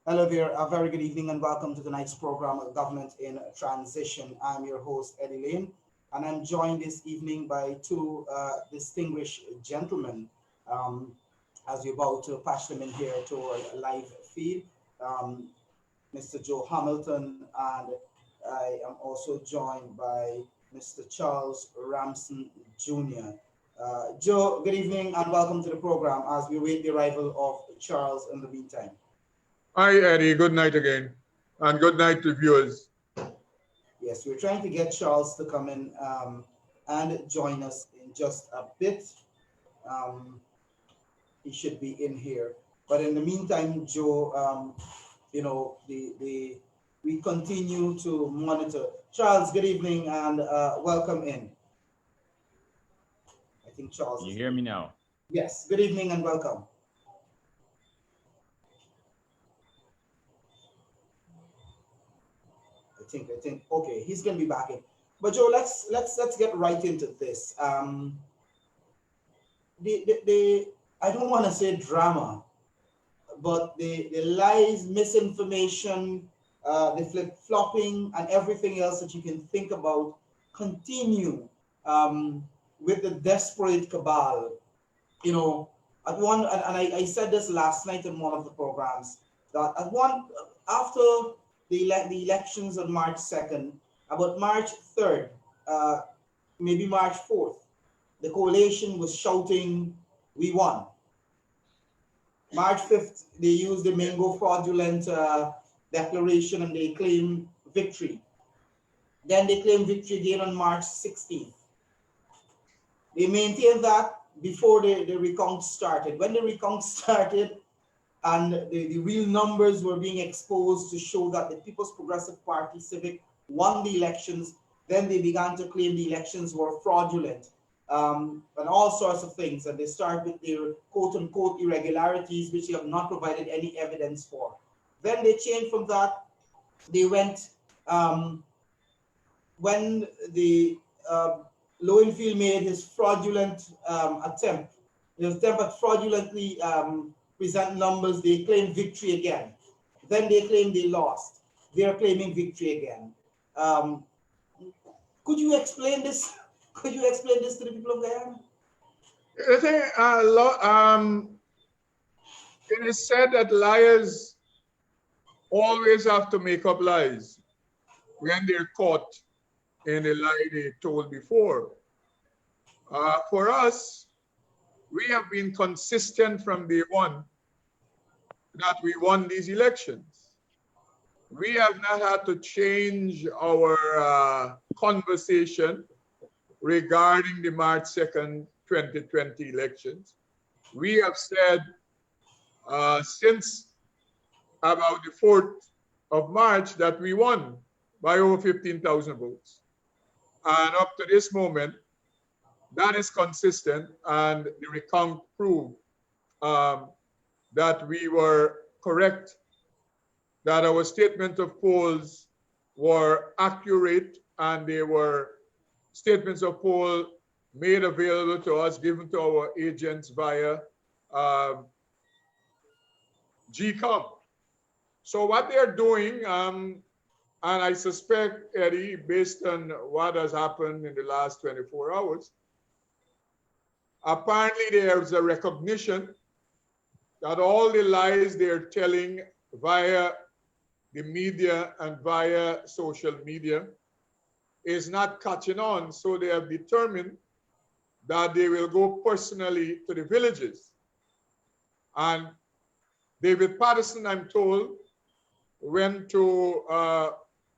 Hello there, a very good evening and welcome to tonight's program of Government in Transition. I'm your host, Eddie Lane, and I'm joined this evening by two distinguished gentlemen. Um, as we're about to patch them in here to our live feed, um, Mr. Joe Hamilton, and I am also joined by Mr. Charles Ramson Jr. Joe, good evening and welcome to the program as we wait the arrival of Charles in the meantime. Hi, Eddie. Good night again. And good night to viewers. Yes, we're trying to get Charles to come in and join us in just a bit. Um, he should be in here. But in the meantime, Joe, the we continue to monitor. Charles, good evening and welcome in. I think Charles Can you is. hear me now? Yes, good evening and welcome. I think. Okay, he's gonna be back in. But Joe, let's get right into this. The I don't want to say drama, but the lies, misinformation, the flip flopping, and everything else that you can think about continue um, with the desperate cabal. You know, at one, and I said this last night in one of the programs that at one after the elections on March 2nd, about March 3rd, uh, maybe March 4th, the coalition was shouting, "We won." March 5th, they used the Mango fraudulent declaration and they claim victory. Then they claim victory again on March 16th. They maintained that before the recount started. When the recount started and the real numbers were being exposed to show that the People's Progressive Party Civic won the elections, then they began to claim the elections were fraudulent and all sorts of things. And they start with their quote unquote irregularities, which they have not provided any evidence for. Then they changed from that. They went um, when the Lowenfield made his fraudulent his attempt at fraudulently present numbers, they claimed victory again. Then they claim they lost. They're claiming victory again. Um, could you explain this? Could you explain this to the people of Guyana? I think it is said that liars always have to make up lies when they're caught in a lie they told before. For us, we have been consistent from day one that we won these elections. We have not had to change our conversation regarding the March 2nd, 2020 elections. We have said since about the 4th of March that we won by over 15,000 votes. And up to this moment, that is consistent, and the recount proved that we were correct, that our statement of polls were accurate, and they were statements of poll made available to us, given to our agents via um, GCOM. So what they're doing, and I suspect, Eddie, based on what has happened in the last 24 hours, apparently there's a recognition that all the lies they're telling via the media and via social media is not catching on. So they have determined that they will go personally to the villages. And David Patterson, I'm told, went to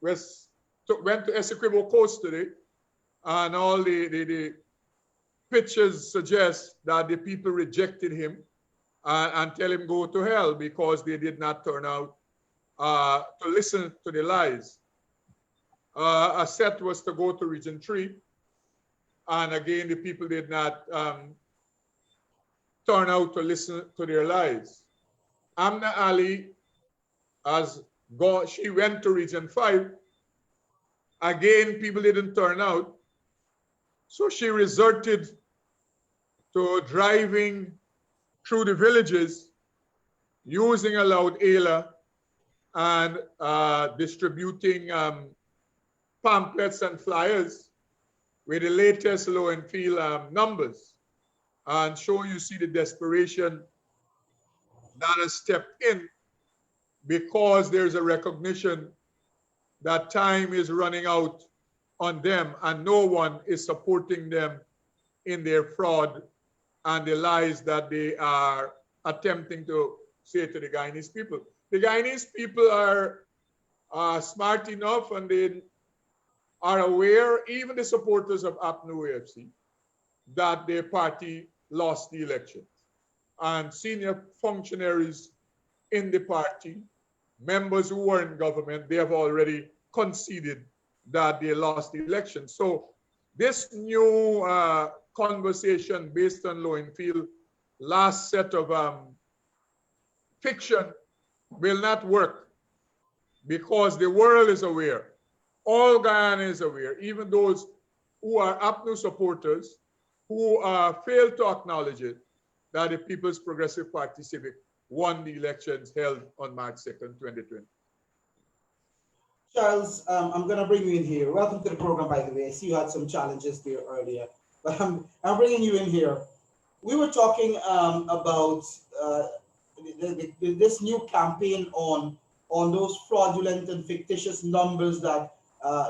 Essequibo Coast today, and all the pictures suggest that the people rejected him and tell him go to hell because they did not turn out to listen to the lies. A set was to go to Region 3, and again, the people did not turn out to listen to their lies. Amna Ali has gone, she went to Region 5. Again, people didn't turn out. So she resorted to driving through the villages using a loud ailer and distributing pamphlets and flyers with the latest low and feel numbers, and so you see the desperation that has stepped in because there's a recognition that time is running out on them and no one is supporting them in their fraud and the lies that they are attempting to say to the Guyanese people. The Guyanese people are smart enough and they are aware, even the supporters of APNU AFC, that their party lost the elections. And senior functionaries in the party, members who were in government, they have already conceded that they lost the election. So this new conversation based on law and feel, last set of fiction will not work because the world is aware. All Guyana is aware, even those who are APNU supporters who fail to acknowledge it, that the People's Progressive Party Civic won the elections held on March 2nd, 2020. Charles, I'm going to bring you in here. Welcome to the program, by the way. I see you had some challenges there earlier, but I'm bringing you in here. We were talking about this new campaign on those fraudulent and fictitious numbers that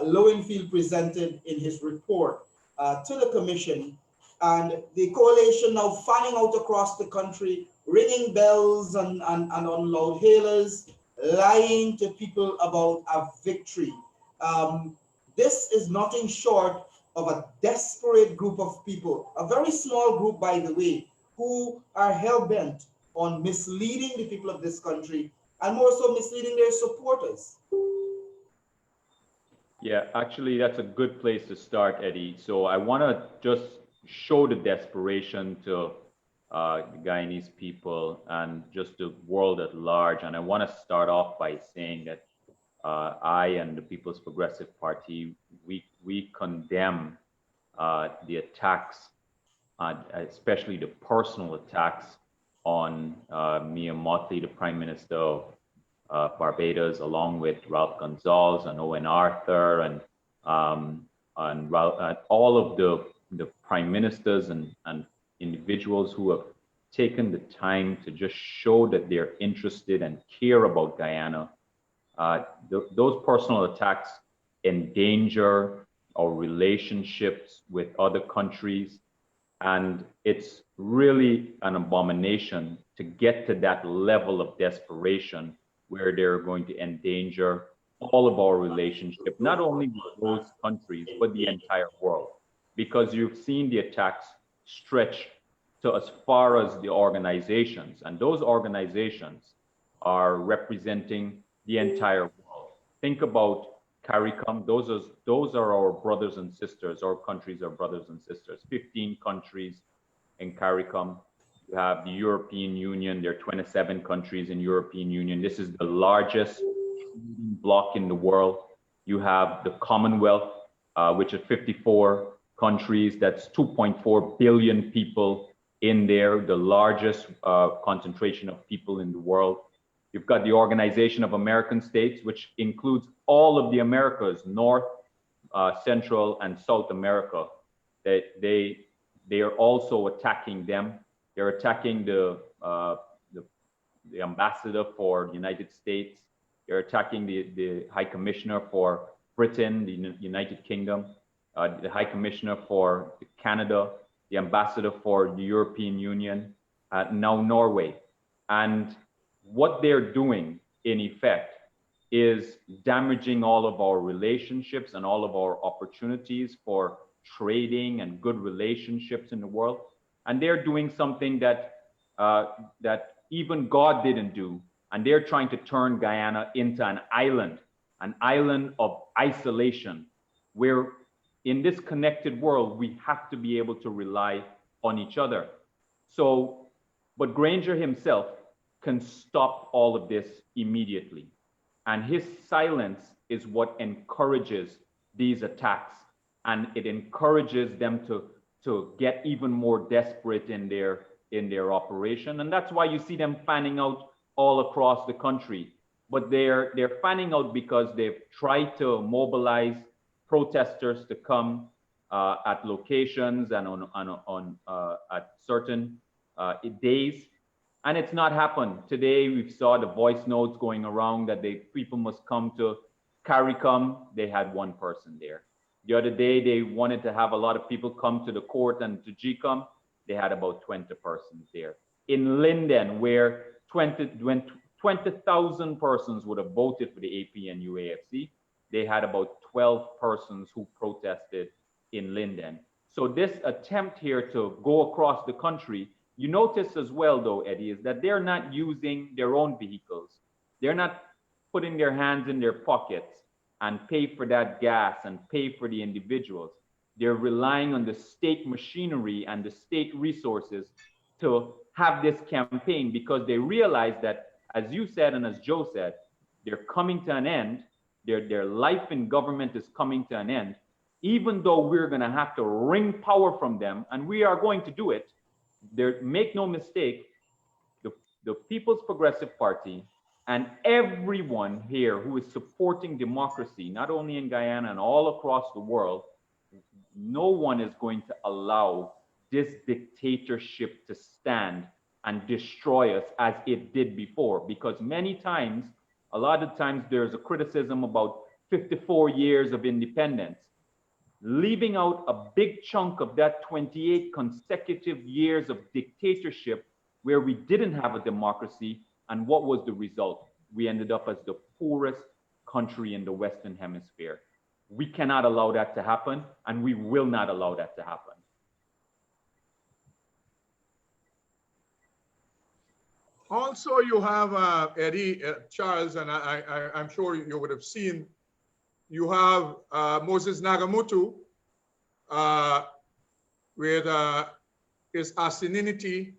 Lowenfield presented in his report to the commission, and the coalition now fanning out across the country, ringing bells and on loud hailers, lying to people about a victory. This is nothing short of a desperate group of people, a very small group, by the way, who are hell-bent on misleading the people of this country and more so misleading their supporters. Yeah, actually, that's a good place to start, Eddie. So I want to just show the desperation to the Guyanese people and just the world at large. And I want to start off by saying that I and the People's Progressive Party, we condemn the attacks, especially the personal attacks on Mia Mottley, the Prime Minister of Barbados, along with Ralph Gonsalves and Owen Arthur and all of the prime ministers and individuals who have taken the time to just show that they're interested and care about Guyana. Those personal attacks endanger our relationships with other countries, and it's really an abomination to get to that level of desperation where they're going to endanger all of our relationship, not only with those countries, but the entire world. Because you've seen the attacks stretch to as far as the organizations, and those organizations are representing the entire world. Think about CARICOM, those are our brothers and sisters, our countries are brothers and sisters, 15 countries in CARICOM. You have the European Union, there are 27 countries in European Union. This is the largest bloc in the world. You have the Commonwealth, which is 54 countries, that's 2.4 billion people in there, the largest concentration of people in the world. You've got the Organization of American States, which includes all of the Americas, North, Central, and South America. They are also attacking them. They're attacking the ambassador for the United States. They're attacking the High Commissioner for Britain, the United Kingdom, the High Commissioner for Canada, the ambassador for the European Union, now Norway. And what they're doing, in effect, is damaging all of our relationships and all of our opportunities for trading and good relationships in the world. And they're doing something that even God didn't do. And they're trying to turn Guyana into an island of isolation, where in this connected world, we have to be able to rely on each other. So, but Granger himself can stop all of this immediately. And his silence is what encourages these attacks. And it encourages them to get even more desperate in their operation. And that's why you see them fanning out all across the country. but they're fanning out because they've tried to mobilize protesters to come at locations and on at certain days, and it's not happened. Today we saw the voice notes going around that people must come to CARICOM. They had one person there. The other day they wanted to have a lot of people come to the court and to GCOM. They had about 20 persons there. In Linden, where 20,000 persons would have voted for the APNU AFC, they had about 12 persons who protested in Linden. So this attempt here to go across the country, you notice as well though, Eddie, is that they're not using their own vehicles. They're not putting their hands in their pockets and pay for that gas and pay for the individuals. They're relying on the state machinery and the state resources to have this campaign, because they realize that, as you said and as Joe said, they're coming to an end. Their life in government is coming to an end, even though we're going to have to wring power from them, and we are going to do it. Make no mistake, the People's Progressive Party and everyone here who is supporting democracy, not only in Guyana and all across the world, no one is going to allow this dictatorship to stand and destroy us as it did before. Because many times, a lot of times there's a criticism about 54 years of independence, leaving out a big chunk of that 28 consecutive years of dictatorship where we didn't have a democracy. And what was the result? We ended up as the poorest country in the Western Hemisphere. We cannot allow that to happen, and we will not allow that to happen. Also, you have Eddie, Charles, and I'm sure you would have seen, you have Moses Nagamutu with his asininity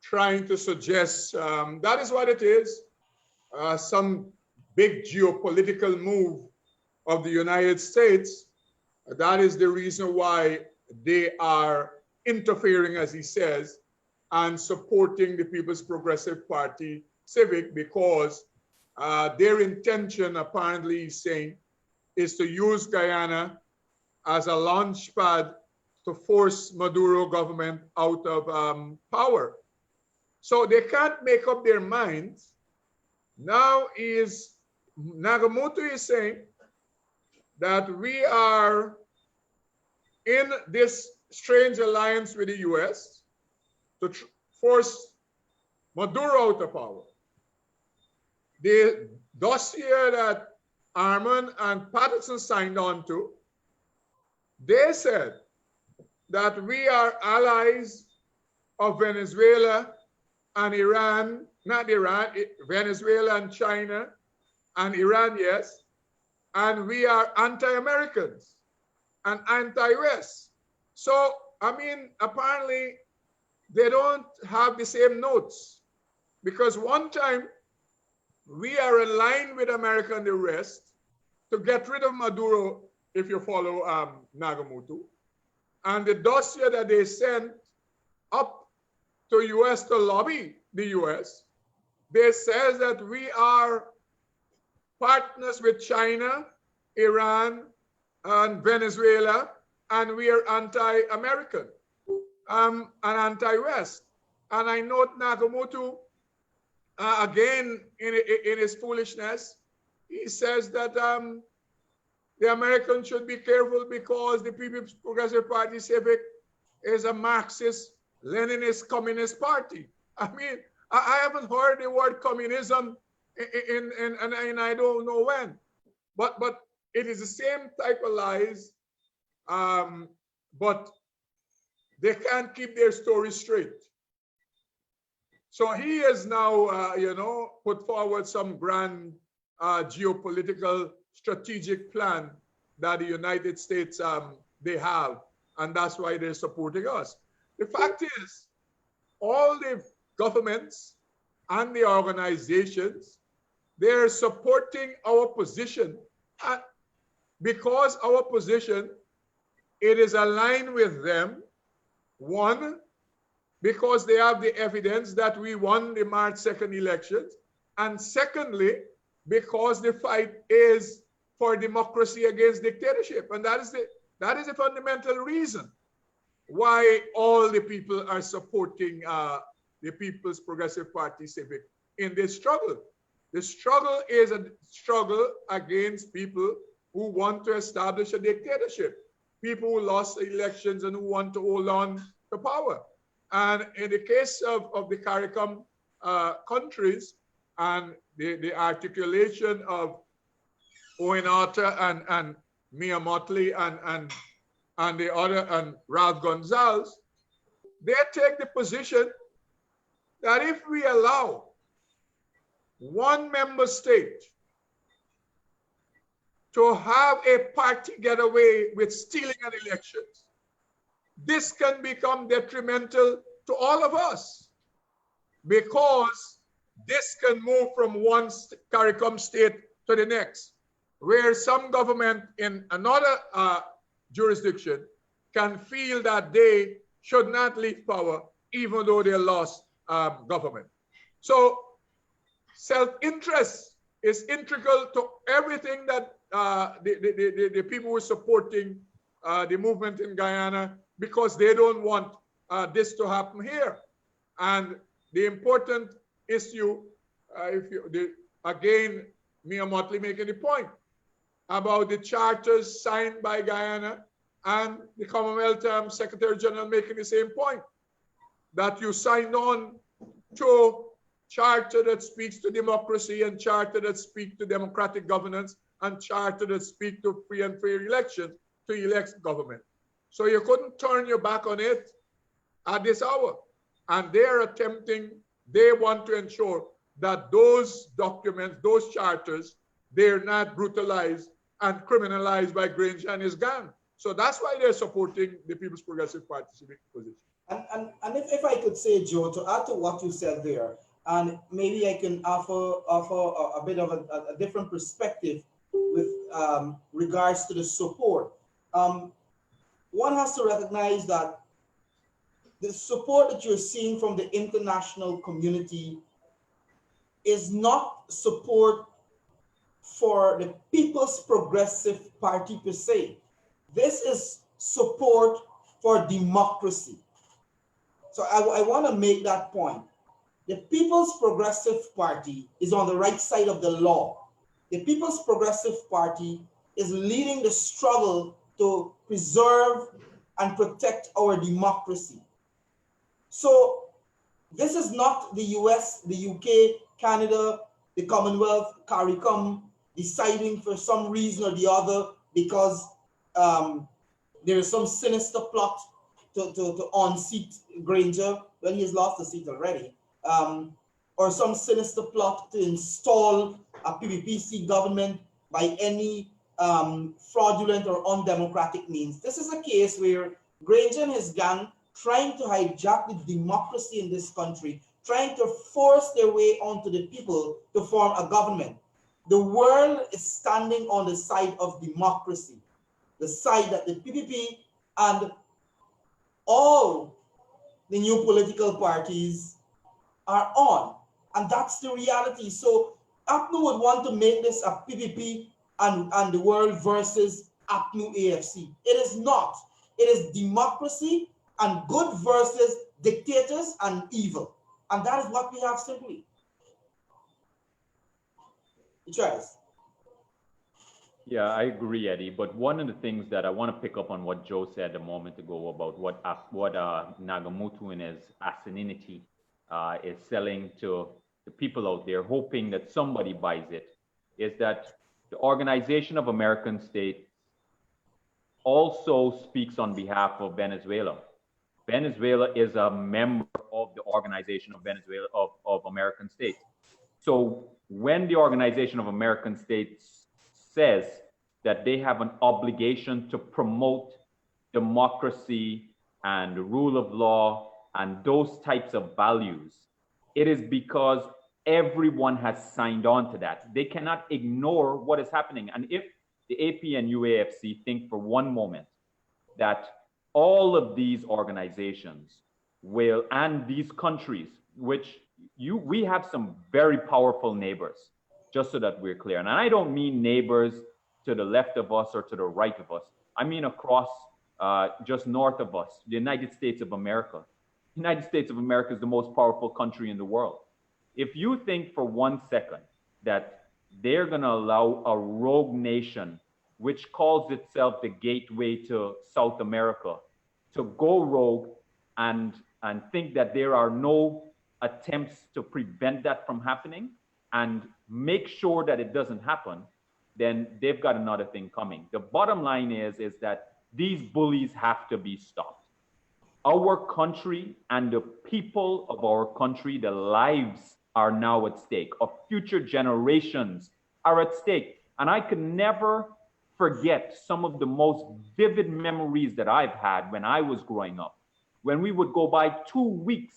trying to suggest that is what it is, some big geopolitical move of the United States. That is the reason why they are interfering, as he says, and supporting the People's Progressive Party Civic, because their intention, apparently he's saying, is to use Guyana as a launch pad to force Maduro government out of power. So they can't make up their minds. Now Nagamutu is saying that we are in this strange alliance with the US to force Maduro out of power. The dossier that Arman and Patterson signed on to, they said that we are allies of Venezuela and Iran, not Iran, Venezuela and China and Iran, yes, and we are anti-Americans and anti-West. So, I mean, apparently they don't have the same notes, because one time we are aligned with America and the rest to get rid of Maduro, if you follow Nagamutu. And the dossier that they sent up to US to lobby the US, they says that we are partners with China, Iran, and Venezuela, and we are anti-American and anti-West. And I note Nagamutu, again, in his foolishness, he says that the Americans should be careful because the People's Progressive Party Civic is a Marxist, Leninist, communist party. I mean, I haven't heard the word communism and I don't know when. But it is the same type of lies, but they can't keep their story straight. So he has now, put forward some grand geopolitical strategic plan that the United States, they have, and that's why they're supporting us. The fact is, all the governments and the organizations, they're supporting our position, because our position, it is aligned with them. One, because they have the evidence that we won the March 2nd elections. And secondly, because the fight is for democracy against dictatorship. And that is the fundamental reason why all the people are supporting the People's Progressive Party Civic in this struggle. The struggle is a struggle against people who want to establish a dictatorship, people who lost elections and who want to hold on to power. And in the case of the CARICOM countries and the articulation of Owen Arthur and Mia Motley and the other, and Ralph Gonzalez, they take the position that if we allow one member state to have a party get away with stealing an election, this can become detrimental to all of us, because this can move from one CARICOM state to the next, where some government in another jurisdiction can feel that they should not leave power even though they lost government. So self-interest is integral to everything that the people who are supporting the movement in Guyana, because they don't want this to happen here. And the important issue, again, Mia Motley making the point about the charters signed by Guyana, and the Commonwealth Secretary General making the same point, that you signed on to charter that speaks to democracy, and charter that speaks to democratic governance, and charter that speaks to free and fair elections to elect government. So you couldn't turn your back on it at this hour. And they're attempting, they want to ensure that those documents, those charters, they're not brutalized and criminalized by Granger and his gang. So that's why they're supporting the People's Progressive Party civic position. And if I could say, Joe, to add to what you said there, and maybe I can offer a bit of a different perspective with regards to the support. One has to recognize that the support that you're seeing from the international community is not support for the People's Progressive Party per se. This is support for democracy. So I want to make that point. The People's Progressive Party is on the right side of the law. The People's Progressive Party is leading the struggle to preserve and protect our democracy. So this is not the US, the UK, Canada, the Commonwealth, CARICOM deciding for some reason or the other because there is some sinister plot to unseat Granger when he has lost the seat already, or some sinister plot to install a PPPC government by any fraudulent or undemocratic means. This is a case where Granger and his gang trying to hijack the democracy in this country, trying to force their way onto the people to form a government. The world is standing on the side of democracy, the side that the PPP and all the new political parties are on. And that's the reality. So APNU would want to make this a PPP and the world versus APNU AFC. It is not. It is democracy and good versus dictators and evil. And that is what we have simply. Charles. Yeah, I agree, Eddie. But one of the things that I want to pick up on what Joe said a moment ago about what Nagamutu and his asininity is selling to the people out there, hoping that somebody buys it, is that the Organization of American States also speaks on behalf of Venezuela. Venezuela is a member of the Organization of Venezuela of American States. So when the Organization of American States says that they have an obligation to promote democracy and the rule of law and those types of values, it is because everyone has signed on to that. They cannot ignore what is happening. And if the AP and UAFC think for one moment that all of these organizations will, and these countries, which we have some very powerful neighbors. just so that we're clear. And I don't mean neighbors to the left of us or to the right of us. I mean across just north of us, the United States of America. The United States of America is the most powerful country in the world. If you think for 1 second that they're going to allow a rogue nation, which calls itself the gateway to South America, to go rogue and think that there are no attempts to prevent that from happening and make sure that it doesn't happen, then they've got another thing coming. The bottom line is that these bullies have to be stopped. Our country and the people of our country, the lives are now at stake, of future generations are at stake. And I could never forget some of the most vivid memories that I've had when I was growing up, when we would go by 2 weeks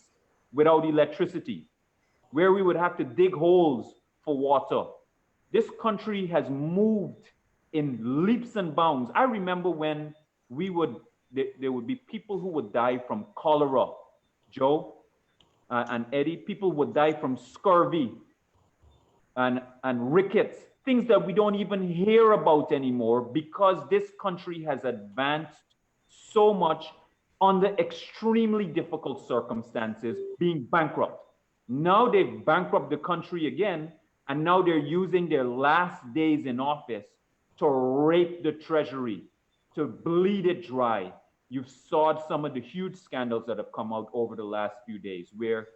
without electricity, where we would have to dig holes for water. This country has moved in leaps and bounds. I remember when there would be people who would die from cholera, Joe and Eddie, people would die from scurvy and rickets, things that we don't even hear about anymore because this country has advanced so much under extremely difficult circumstances, being bankrupt. Now they've bankrupted the country again, and now they're using their last days in office to rape the treasury, to bleed it dry. You've saw some of the huge scandals that have come out over the last few days, where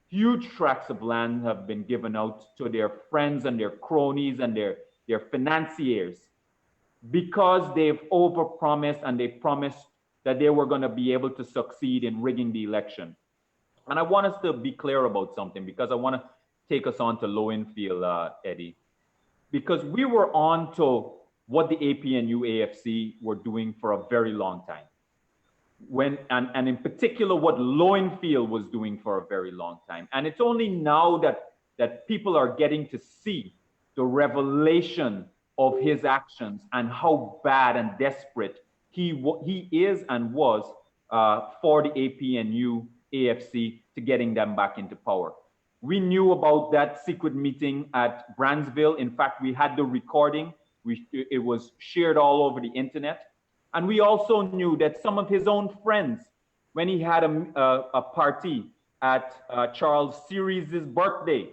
huge tracts of land have been given out to their friends and their cronies and their financiers because they've overpromised and they promised that they were going to be able to succeed in rigging the election. And I want us to be clear about something, because I want to take us on to Lowenfield, Eddie, because we were on to what the APNU AFC were doing for a very long time. And in particular, what Lowenfield was doing for a very long time. And it's only now that people are getting to see the revelation of his actions and how bad and desperate he is and was for the APNU AFC to getting them back into power. We knew about that secret meeting at Brandsville. In fact, we had the recording. It was shared all over the internet. And we also knew that some of his own friends, when he had a party at Charles Series' birthday,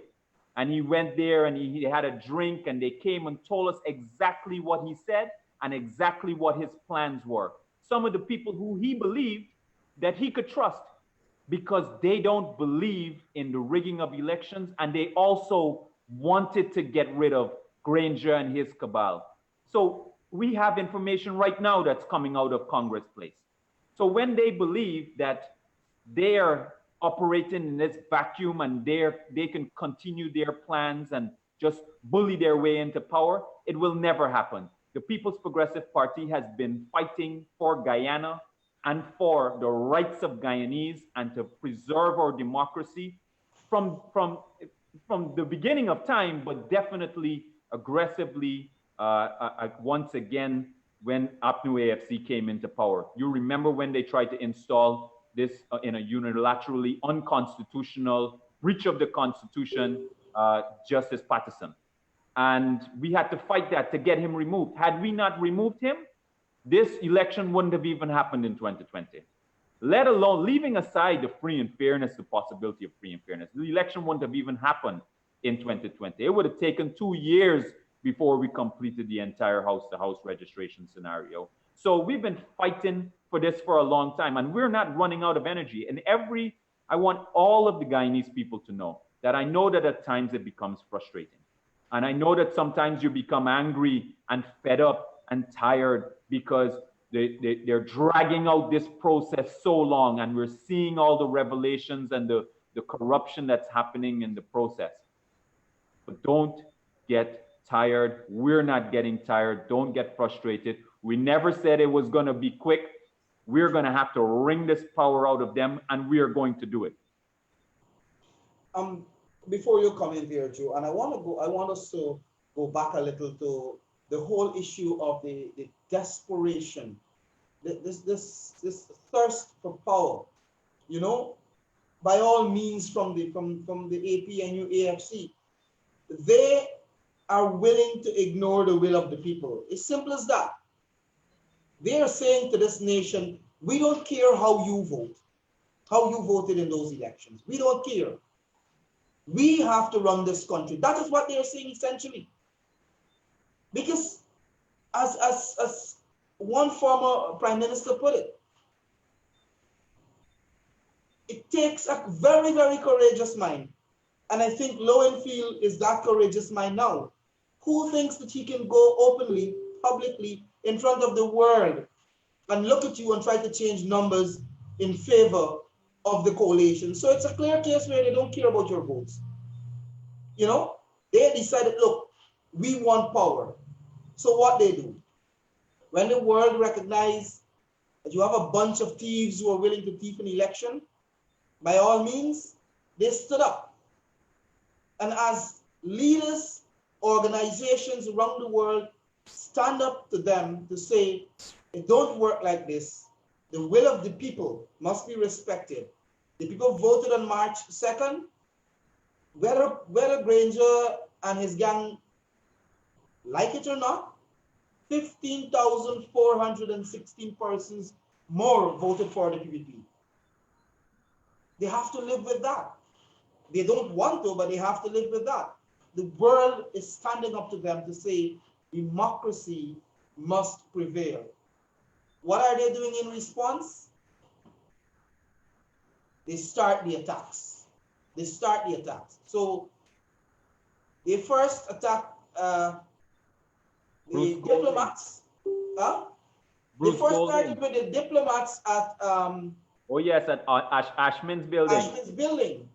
and he went there and he had a drink, and they came and told us exactly what he said and exactly what his plans were. Some of the people who he believed that he could trust, because they don't believe in the rigging of elections, and they also wanted to get rid of Granger and his cabal. So we have information right now that's coming out of Congress Place. So when they believe that they're operating in this vacuum and they can continue their plans and just bully their way into power, it will never happen. The People's Progressive Party has been fighting for Guyana and for the rights of Guyanese and to preserve our democracy from the beginning of time, but definitely aggressively once again when APNU AFC came into power. You remember when they tried to install this in a unilaterally unconstitutional breach of the Constitution, Justice Patterson. And we had to fight that to get him removed. Had we not removed him, this election wouldn't have even happened in 2020. Let alone, leaving aside the free and fairness, the possibility of free and fairness, the election wouldn't have even happened in 2020. It would have taken 2 years before we completed the entire house-to-house registration scenario. So we've been fighting for this for a long time, and we're not running out of energy. And I want all of the Guyanese people to know that I know that at times it becomes frustrating. And I know that sometimes you become angry and fed up and tired because they're dragging out this process so long, and we're seeing all the revelations and the corruption that's happening in the process. But don't get tired. We're not getting tired. Don't get frustrated. We never said it was going to be quick. We're going to have to wring this power out of them, and we are going to do it. Before you come in here, Joe, and I want us to go back a little to the whole issue of the desperation, this thirst for power. You know, by all means, from the APNU AFC, they are willing to ignore the will of the people. It's simple as that. They are saying to this nation, we don't care how you vote, how you voted in those elections. We don't care. We have to run this country. That is what they are saying essentially. Because as one former prime minister put it, it takes a very, very courageous mind. And I think Lowenfield is that courageous mind now. Who thinks that he can go openly, publicly, in front of the world and look at you and try to change numbers in favor of the coalition? So it's a clear case where they don't care about your votes. You know, they decided, look, we want power. So what they do, when the world recognizes that you have a bunch of thieves who are willing to thief an election, by all means, they stood up. And as leaders, organizations around the world stand up to them to say, it don't work like this. The will of the people must be respected. The people voted on March 2nd. Whether Granger and his gang like it or not, 15,416 persons more voted for the PPP. They have to live with that. They don't want to, but they have to live with that. The world is standing up to them to say democracy must prevail. What are they doing in response? They start the attacks. They start the attacks. So they first attack the diplomats. Huh? They first started with the diplomats at oh yes, at Ashman's building. Ashman's building.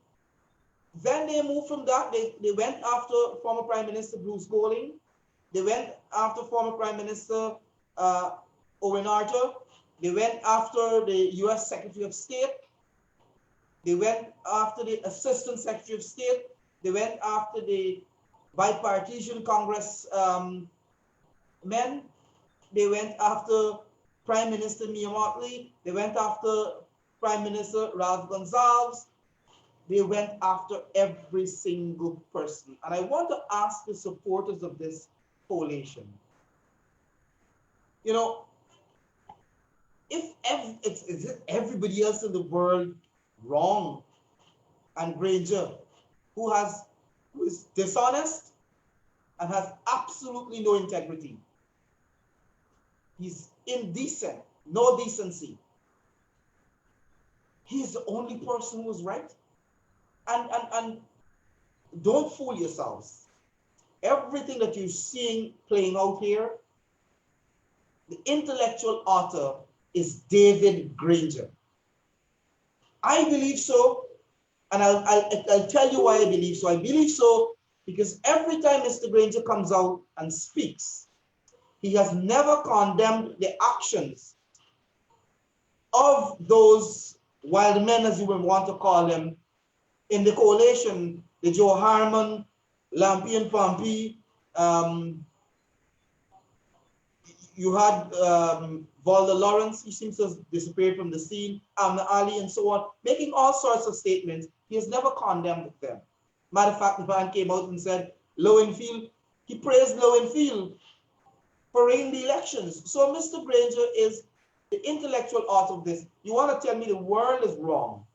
Then they moved from that. They went after former Prime Minister Bruce Golding. They went after former Prime Minister Owen Arthur. They went after the U.S. Secretary of State. They went after the Assistant Secretary of State. They went after the bipartisan Congress men. They went after Prime Minister Mia Mottley. They went after Prime Minister Ralph Gonsalves. They went after every single person. And I want to ask the supporters of this coalition, you know, is everybody else in the world wrong? And Granger, who is dishonest and has absolutely no integrity. He's indecent, no decency. He's the only person who's right. And don't fool yourselves. Everything that you're seeing playing out here, the intellectual author is David Granger. I believe so, and I'll tell you why I believe so. I believe so because every time Mr. Granger comes out and speaks, he has never condemned the actions of those wild men, as you would want to call them, in the coalition, the Joe Harmon, Lampi and Pompey. You had Valda Lawrence, he seems to have disappeared from the scene, Amna Ali, and so on, making all sorts of statements. He has never condemned them. Matter of fact, the man came out and said, Lowenfield, he praised Lowenfield for rigging the elections. So Mr. Granger is the intellectual author of this. You want to tell me the world is wrong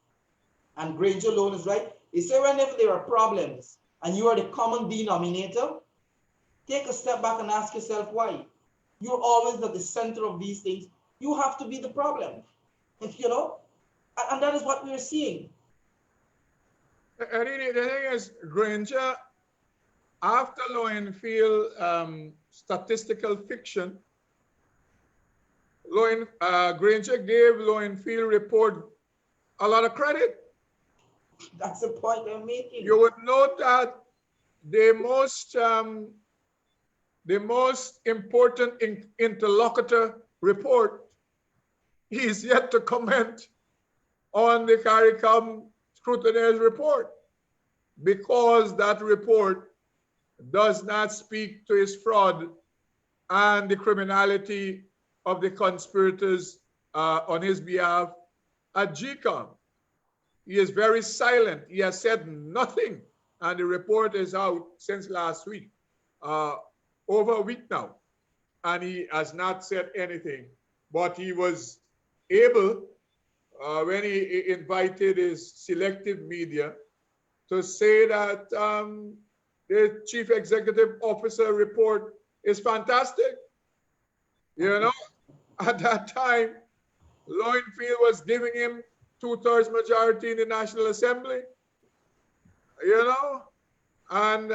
and Granger alone is right? They say whenever there are problems and you are the common denominator, take a step back and ask yourself why. You're always at the center of these things. You have to be the problem, you know? And that is what we're seeing. And the thing is, Granger, after Lowenfield statistical fiction, Granger gave Lowenfield report a lot of credit. That's the point I'm making. You would note that the most important interlocutor report, he is yet to comment on the CARICOM scrutineer's report because that report does not speak to his fraud and the criminality of the conspirators on his behalf at GCOM. He is very silent. He has said nothing, and the report is out since last week. over a week now, and he has not said anything. But he was able, when he invited his selective media, to say that the chief executive officer report is fantastic. You know, at that time, Lowenfield was giving him 2/3 majority in the National Assembly, you know, and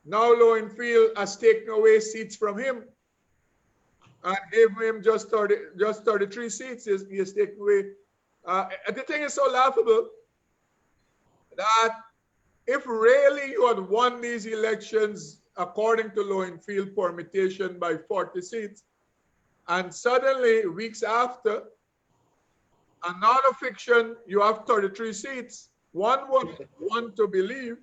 now Lowenfield has taken away seats from him and gave him just 33 seats. He has taken away. The thing is so laughable that if really you had won these elections according to Lowenfield permutation by 40 seats, and suddenly weeks after, another fiction, you have 33 seats, one would want to believe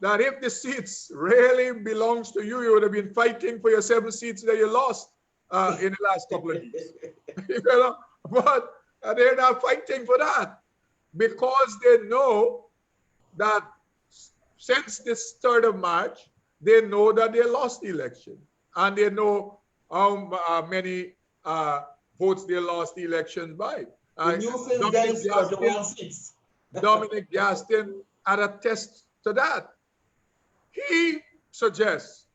that if the seats really belongs to you, you would have been fighting for your 7 seats that you lost in the last couple of years. You know? But they're not fighting for that because they know that since this 3rd of March, they know that they lost the election, and they know how many votes they lost the election by. Dominic Gaston had a test to that. He suggests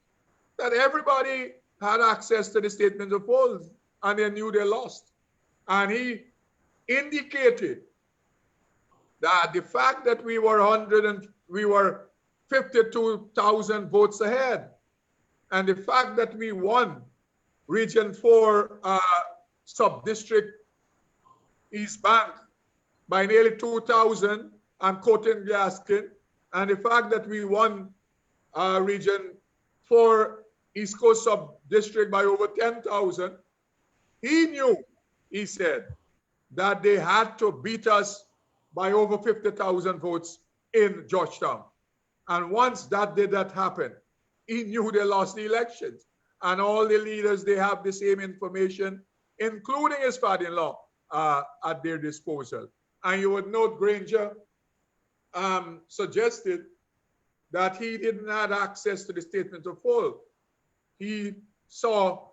that everybody had access to the statement of polls and they knew they lost. And he indicated that the fact that we were 52,000 votes ahead, and the fact that we won Region 4 sub-district East Bank by nearly 2,000, I'm quoting Gaskin, and the fact that we won Region 4 East Coast sub-district by over 10,000, he knew, he said, that they had to beat us by over 50,000 votes in Georgetown. And once that did not happen, he knew they lost the elections. And all the leaders, they have the same information, including his father-in-law, at their disposal. And you would note Granger suggested that he didn't have access to the statement of poll. He saw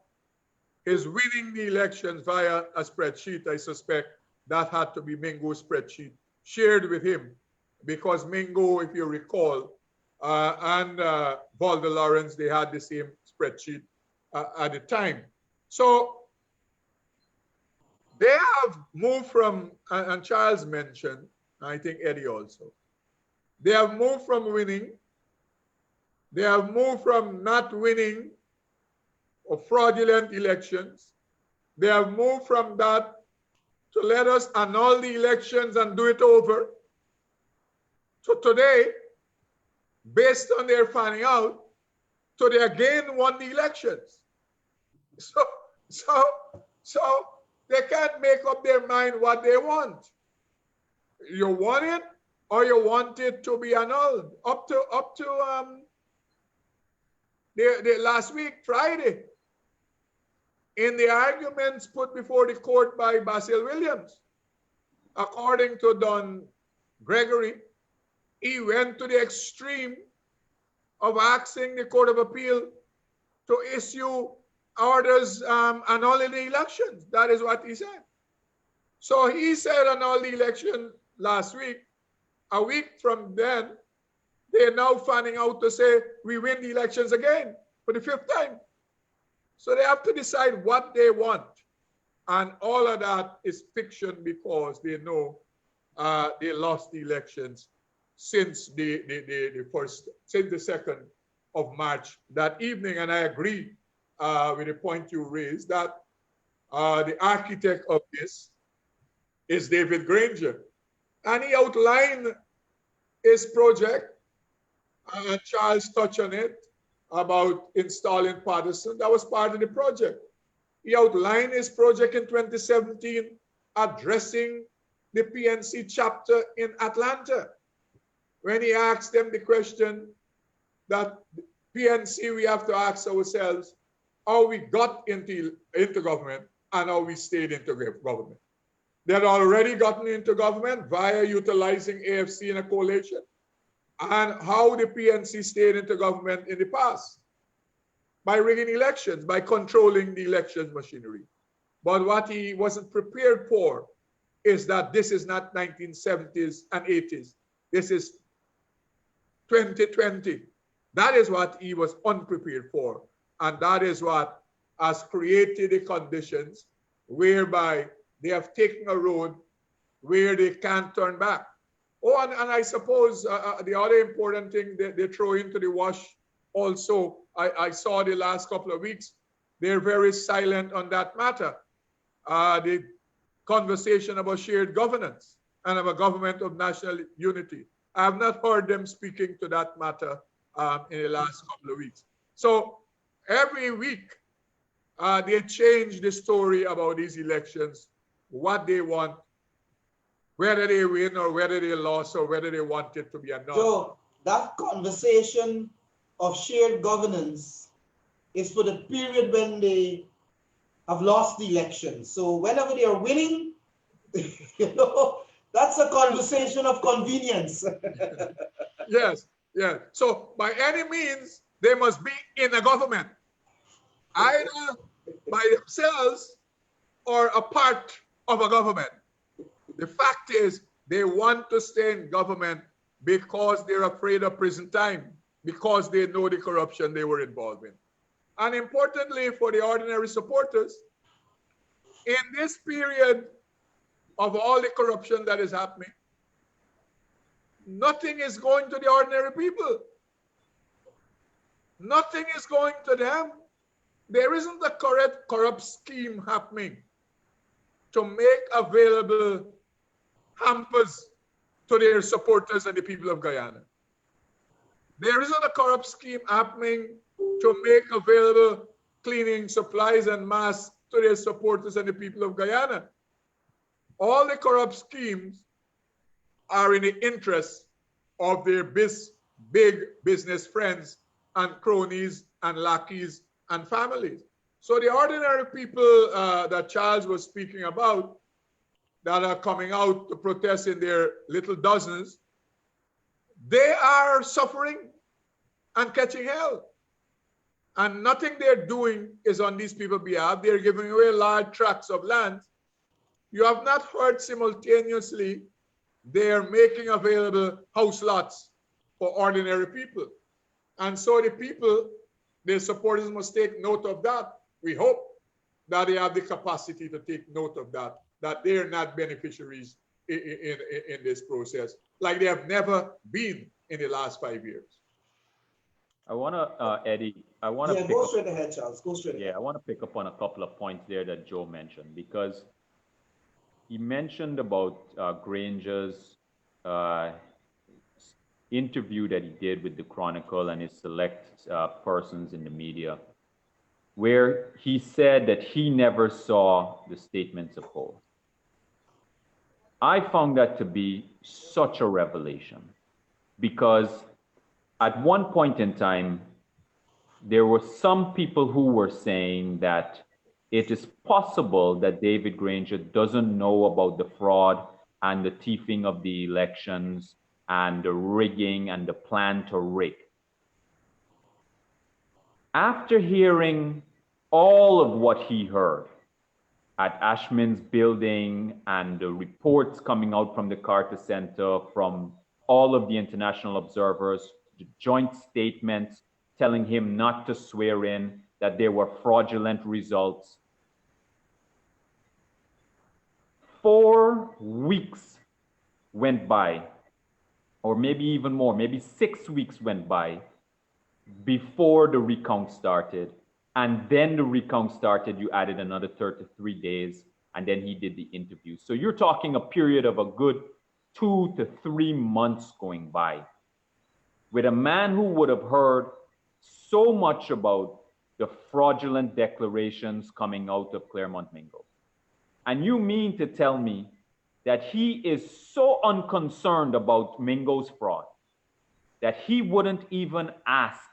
his winning the elections via a spreadsheet. I suspect that had to be Mingo's spreadsheet shared with him, because Mingo, if you recall, and Valder Lawrence, they had the same spreadsheet at the time. So they have moved from, and Charles mentioned, I think Eddie also, they have moved from winning, they have moved from not winning or fraudulent elections, they have moved from that to let us annul the elections and do it over. So today, based on their finding out, so they again won the elections. So they can't make up their mind what they want. You want it, or you want it to be annulled. Up to the last week, Friday, in the arguments put before the court by Basil Williams, according to Don Gregory, he went to the extreme of asking the Court of Appeal to issue orders annulling the elections. That is what he said. So he said annul the election last week. A week from then, they're now finding out to say we win the elections again for the 5th time. So they have to decide what they want. And all of that is fiction because they know they lost the elections since the 2nd of March that evening. And I agree with the point you raised that the architect of this is David Granger. And he outlined his project, and Charles touched on it, about installing partisan. That was part of the project. He outlined his project in 2017, addressing the PNC chapter in Atlanta, when he asked them the question that PNC, we have to ask ourselves how we got into government and how we stayed into government. They had already gotten into government via utilizing AFC in a coalition. and how the PNC stayed into government in the past by rigging elections, by controlling the elections machinery. But what he wasn't prepared for is that this is not 1970s and 80s. This is 2020. That is what he was unprepared for. And that is what has created the conditions whereby they have taken a road where they can't turn back. Oh, and I suppose the other important thing they throw into the wash also, I saw the last couple of weeks, they're very silent on that matter. The conversation about shared governance and of a government of national unity. I have not heard them speaking to that matter in the last couple of weeks. So every week, they change the story about these elections, what they want, whether they win or whether they lost or whether they want it to be annulled. So that conversation of shared governance is for the period when they have lost the election. So whenever they are winning, you know, that's a conversation of convenience. Yes, yeah. So by any means, they must be in a government, either by themselves or a part of a government. The fact is, they want to stay in government because they're afraid of prison time, because they know the corruption they were involved in. And importantly, for the ordinary supporters, in this period of all the corruption that is happening, nothing is going to the ordinary people. Nothing is going to them. There isn't a corrupt scheme happening to make available hampers to their supporters and the people of Guyana. There isn't a corrupt scheme happening to make available cleaning supplies and masks to their supporters and the people of Guyana. All the corrupt schemes are in the interest of their big business friends and cronies and lackeys and families. So the ordinary people that Charles was speaking about that are coming out to protest in their little dozens, they are suffering and catching hell. And nothing they're doing is on these people's behalf. They're giving away large tracts of land. You have not heard simultaneously they're making available house lots for ordinary people. And so the people, their supporters must take note of that. We hope that they have the capacity to take note of that, that they're not beneficiaries in this process, like they have never been in the last 5 years. I want to, Eddie, I want to go straight ahead, Charles. Go straight ahead. Yeah, I want to pick up on a couple of points there that Joe mentioned, because he mentioned about Granger's interview that he did with the Chronicle and his select persons in the media, where he said that he never saw the statements of Paul. I found that to be such a revelation, because at one point in time, there were some people who were saying that it is possible that David Granger doesn't know about the fraud and the thieving of the elections and the rigging and the plan to rig. After hearing all of what he heard at Ashman's building and the reports coming out from the Carter Center, from all of the international observers, the joint statements telling him not to swear in, that there were fraudulent results. 4 weeks went by, or maybe even more, maybe 6 weeks went by before the recount started. And then the recount started, you added another 33 days, and then he did the interview. So you're talking a period of a good 2 to 3 months going by with a man who would have heard so much about the fraudulent declarations coming out of Claremont Mingo. And you mean to tell me that he is so unconcerned about Mingo's fraud that he wouldn't even ask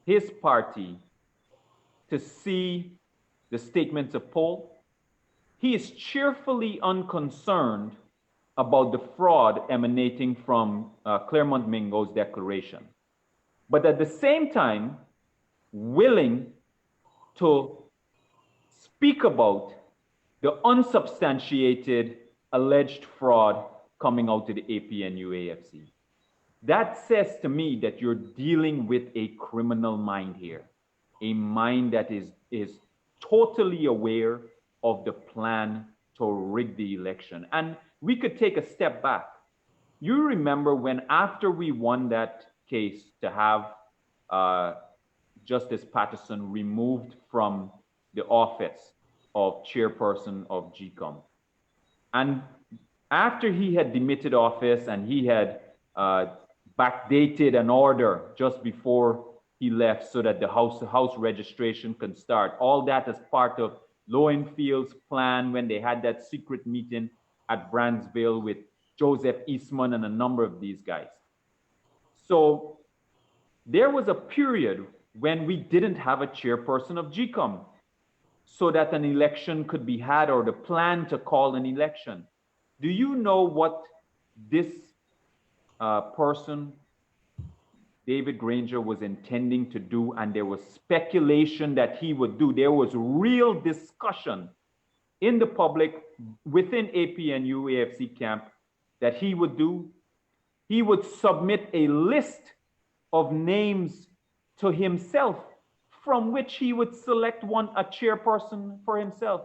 his party to see the statements of Paul? He is cheerfully unconcerned about the fraud emanating from Claremont Mingo's declaration, but at the same time willing to speak about the unsubstantiated alleged fraud coming out of the APNU-AFC. That says to me that you're dealing with a criminal mind here, a mind that is totally aware of the plan to rig the election. And we could take a step back. You remember when after we won that case to have Justice Patterson removed from the office of chairperson of GCOM. And after he had demitted office and he had backdated an order just before he left so that the house registration can start, all that as part of Lowenfield's plan when they had that secret meeting at Brandsville with Joseph Eastman and a number of these guys. So there was a period when we didn't have a chairperson of GCOM so that an election could be had or the plan to call an election. Do you know what this person, David Granger, was intending to do? And there was speculation that he would do. There was real discussion in the public within APNU AFC camp that he would do. He would submit a list of names to himself from which he would select a chairperson for himself.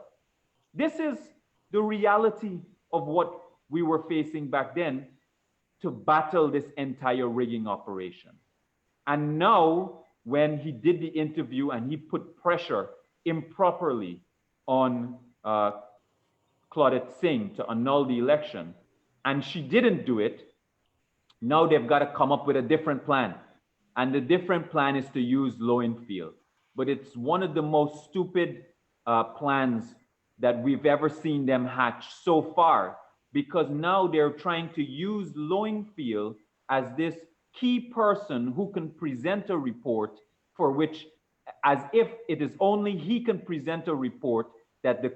This is the reality of what we were facing back then to battle this entire rigging operation. And now, when he did the interview and he put pressure improperly on Claudette Singh to annul the election, and she didn't do it, now they've got to come up with a different plan. And the different plan is to use Lowenfield. But it's one of the most stupid plans that we've ever seen them hatch so far, because now they're trying to use Lowenfield as this key person who can present a report for which, as if it is only he can present a report that the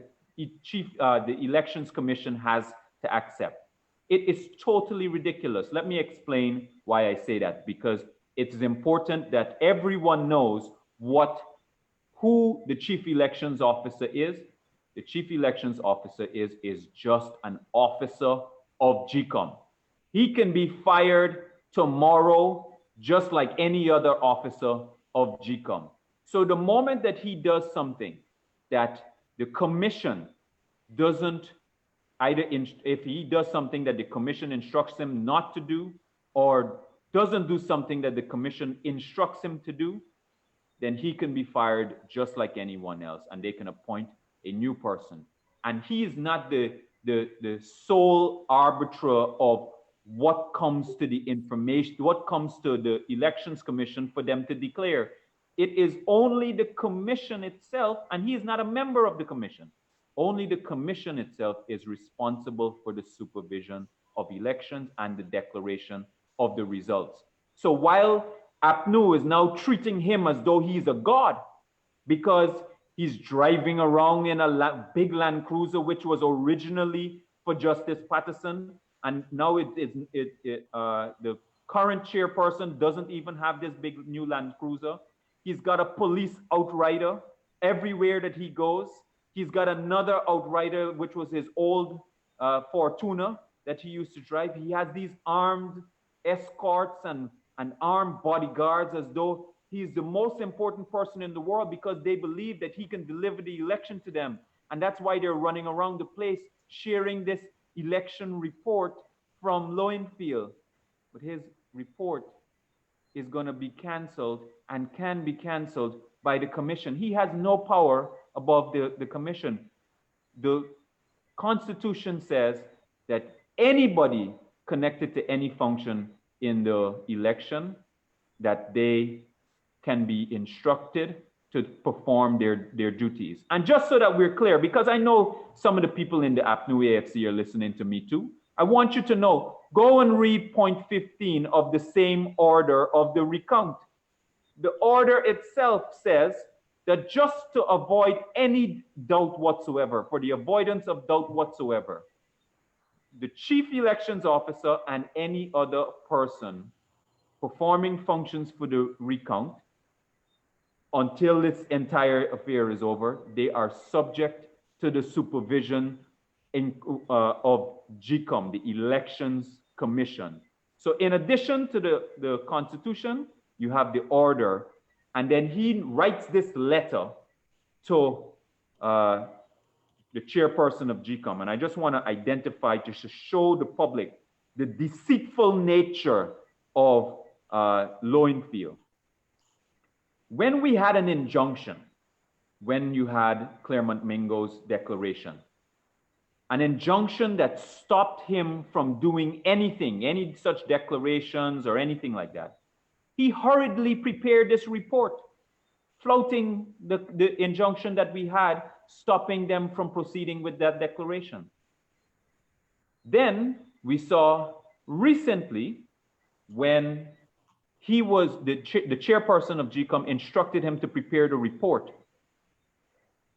Elections Commission has to accept. It is totally ridiculous. Let me explain why I say that, because it is important that everyone knows who the Chief Elections Officer is. The Chief Elections Officer is just an officer of GCOM. He can be fired tomorrow, just like any other officer of GCOM. So the moment that he does something that the commission doesn't, if he does something that the commission instructs him not to do, or doesn't do something that the commission instructs him to do, then he can be fired just like anyone else, and they can appoint a new person. And he is not the sole arbiter of what comes to the information, what comes to the Elections Commission for them to declare. It is only the commission itself, and he is not a member of the commission. Only the commission itself is responsible for the supervision of elections and the declaration of the results. So while APNU is now treating him as though he's a god because he's driving around in a big Land Cruiser, which was originally for Justice Patterson, and now the current chairperson doesn't even have this big new Land Cruiser. He's got a police outrider everywhere that he goes. He's got another outrider, which was his old Fortuna that he used to drive. He has these armed escorts and armed bodyguards as though he's the most important person in the world, because they believe that he can deliver the election to them. And that's why they're running around the place sharing this election report from Lowenfield. But his report is going to be canceled and can be canceled by the commission. He has no power above the commission. The Constitution says that anybody connected to any function in the election, that they can be instructed to perform their duties. And just so that we're clear, because I know some of the people in the APNU AFC are listening to me too, I want you to know, go and read point 15 of the same order of the recount. The order itself says that just to avoid any doubt whatsoever, for the avoidance of doubt whatsoever, the chief elections officer and any other person performing functions for the recount, until this entire affair is over, they are subject to the supervision of GCOM, the Elections Commission. So in addition to the Constitution, you have the order, and then he writes this letter to the chairperson of GCOM. And I just want to identify to show the public the deceitful nature of Lowenfield. When we had an injunction, when you had Claremont Mingo's declaration, an injunction that stopped him from doing anything, any such declarations or anything like that, he hurriedly prepared this report, flouting the injunction that we had, stopping them from proceeding with that declaration. Then we saw recently when he was the chairperson of GCOM instructed him to prepare the report.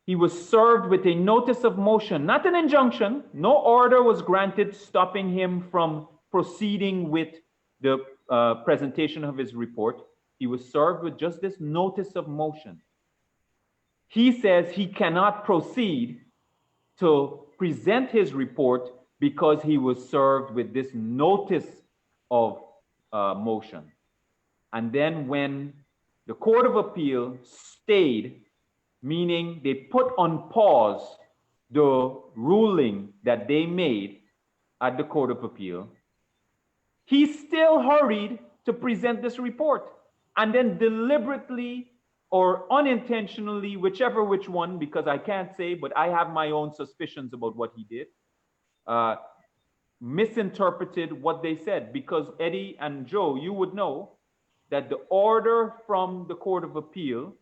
He was served with a notice of motion, not an injunction. No order was granted stopping him from proceeding with the presentation of his report. He was served with just this notice of motion. He says he cannot proceed to present his report because he was served with this notice of motion. And then when the Court of Appeal stayed, meaning they put on pause the ruling that they made at the Court of Appeal, he still hurried to present this report, and then deliberately or unintentionally, whichever which one, because I can't say, but I have my own suspicions about what he did, misinterpreted what they said. Because Eddie and Joe, you would know that the order from the Court of Appeal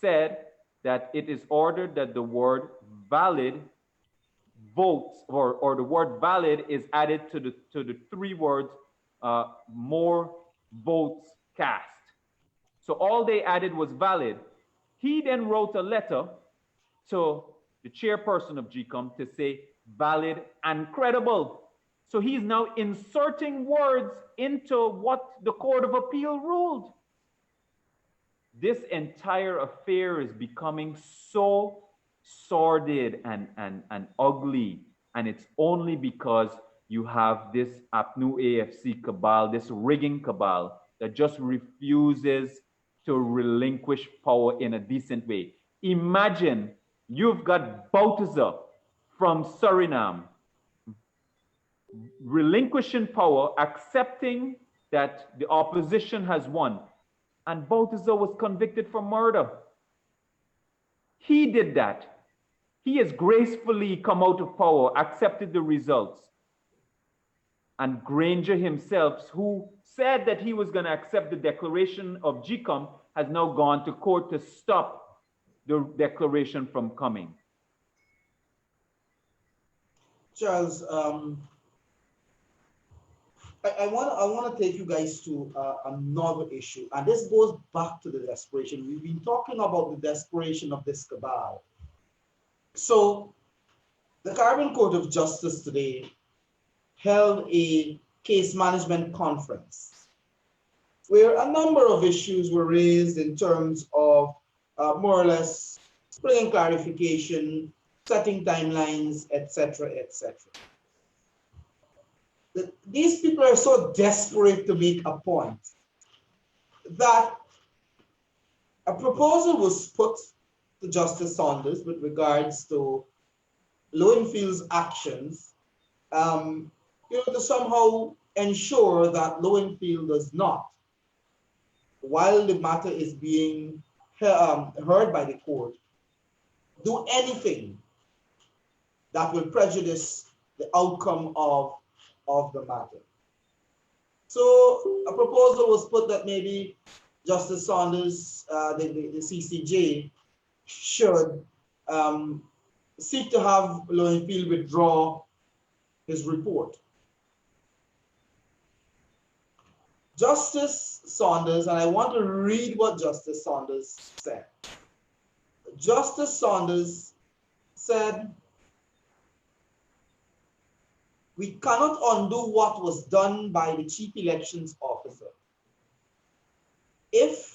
said that it is ordered that the word valid votes, or the word valid is added to the three words, more votes cast. So all they added was valid. He then wrote a letter to the chairperson of GCOM to say valid and credible. So he's now inserting words into what the Court of Appeal ruled. This entire affair is becoming so sordid and ugly. And it's only because you have this APNU AFC cabal, this rigging cabal that just refuses to relinquish power in a decent way. Imagine you've got Bouterse from Suriname relinquishing power, accepting that the opposition has won. And Bouterse was convicted for murder. He did that. He has gracefully come out of power, accepted the results. And Granger himself, who said that he was going to accept the declaration of GCOM, has now gone to court to stop the declaration from coming. Charles, I want to take you guys to another issue, and this goes back to the desperation. We've been talking about the desperation of this cabal. So, the Caribbean Court of Justice today held a case management conference where a number of issues were raised in terms of more or less bringing clarification, setting timelines, etc., etc. These people are so desperate to make a point that a proposal was put to Justice Saunders with regards to Lowenfield's actions, to somehow ensure that Lowenfield does not, while the matter is being heard by the court, do anything that will prejudice the outcome of the matter. So a proposal was put that maybe Justice Saunders, the CCJ, should seek to have Lowenfield withdraw his report. Justice Saunders, and I want to read what Justice Saunders said. Justice Saunders said, we cannot undo what was done by the chief elections officer. If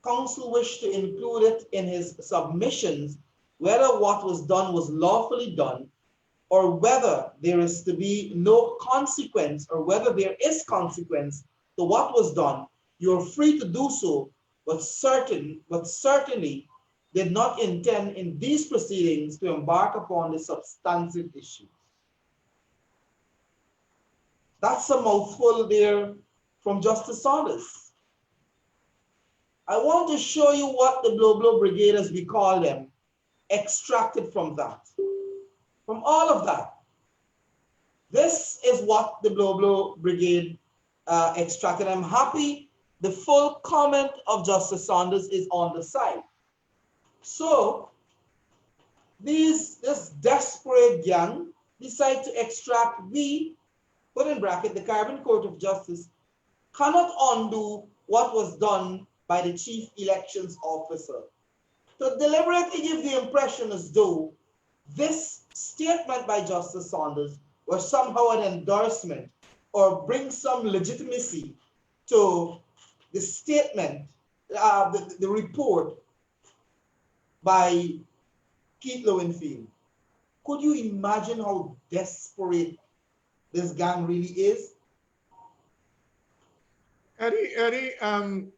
council wished to include it in his submissions, whether what was done was lawfully done, or whether there is to be no consequence, or whether there is consequence to what was done, you're free to do so, but certainly did not intend in these proceedings to embark upon the substantive issues. That's a mouthful there from Justice Saunders. I want to show you what the Blow Brigade, as we call them, extracted from that. From all of that. This is what the Blow Brigade extracted. I'm happy the full comment of Justice Saunders is on the side. So, this desperate gang decide to extract, we, put in bracket, the Caribbean Court of Justice cannot undo what was done by the chief elections officer. To deliberately give the impression as though this statement by Justice Saunders was somehow an endorsement or bring some legitimacy to the statement, the report by Keith Lowenfield. Could you imagine how desperate this gang really is? Eddie, and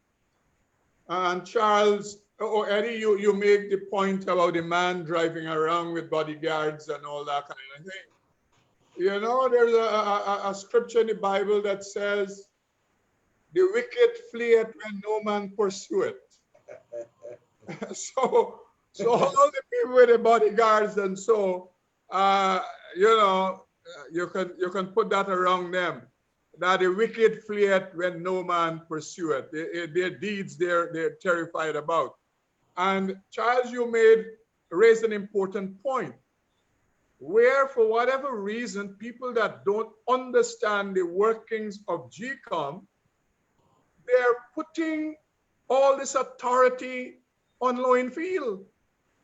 Charles, or Eddie, you make the point about the man driving around with bodyguards and all that kind of thing. You know, there's a scripture in the Bible that says, the wicked fleeth when no man pursueth. so all the people with the bodyguards and so, you know, you can put that around them. That the wicked fleeth when no man pursueth. Their deeds they're terrified about. And Charles, you raised an important point, where for whatever reason, people that don't understand the workings of GCOM, they're putting all this authority on Lowenfield.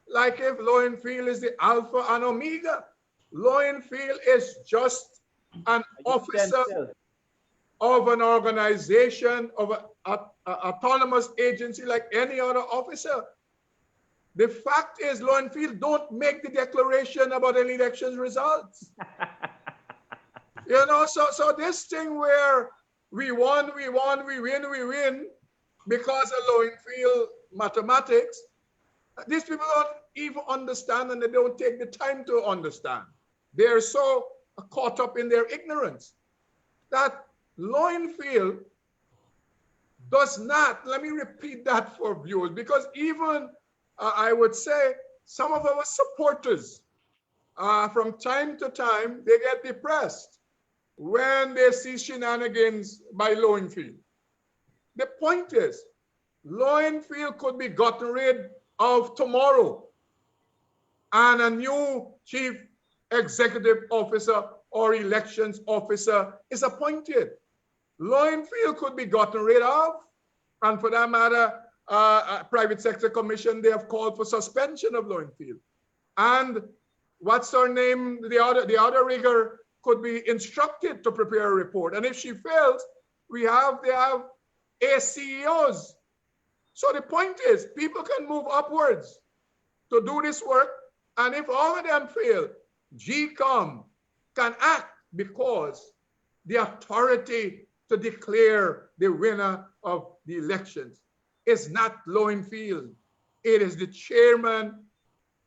Like if Lowenfield is the alpha and omega. Lowenfield is just an officer of an organization, of an autonomous agency like any other officer. The fact is, Lowenfield don't make the declaration about any elections results. You know, so this thing where we win, because of Lowenfield mathematics, these people don't even understand, and they don't take the time to understand. They're so caught up in their ignorance that Lowenfield does not, let me repeat that for viewers, because even I would say some of our supporters, from time to time, they get depressed when they see shenanigans by Lowenfield. The point is, Lowenfield could be gotten rid of tomorrow, and a new chief executive officer or elections officer is appointed. Lowenfield could be gotten rid of, and for that matter, private sector commission, they have called for suspension of Lowenfield. And what's her name? The other rigger could be instructed to prepare a report. And if she fails, they have ACEOs. So the point is, people can move upwards to do this work. And if all of them fail, GCOM can act, because the authority to declare the winner of the elections is not Lowenfield. It is the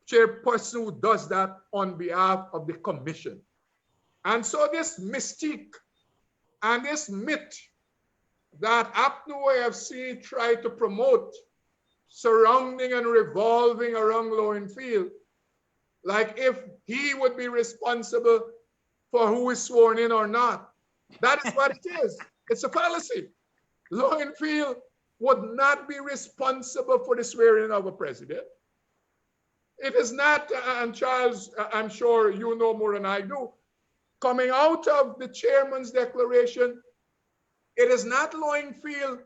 chairperson who does that on behalf of the commission. And so this mystique and this myth that APNU AFC tried to promote, surrounding and revolving around Lowenfield, like if he would be responsible for who is sworn in or not. That is what it is. It's a fallacy. Lowenfield would not be responsible for the swearing of a president. It is not, and Charles, I'm sure you know more than I do, coming out of the chairman's declaration, it is not Lowenfield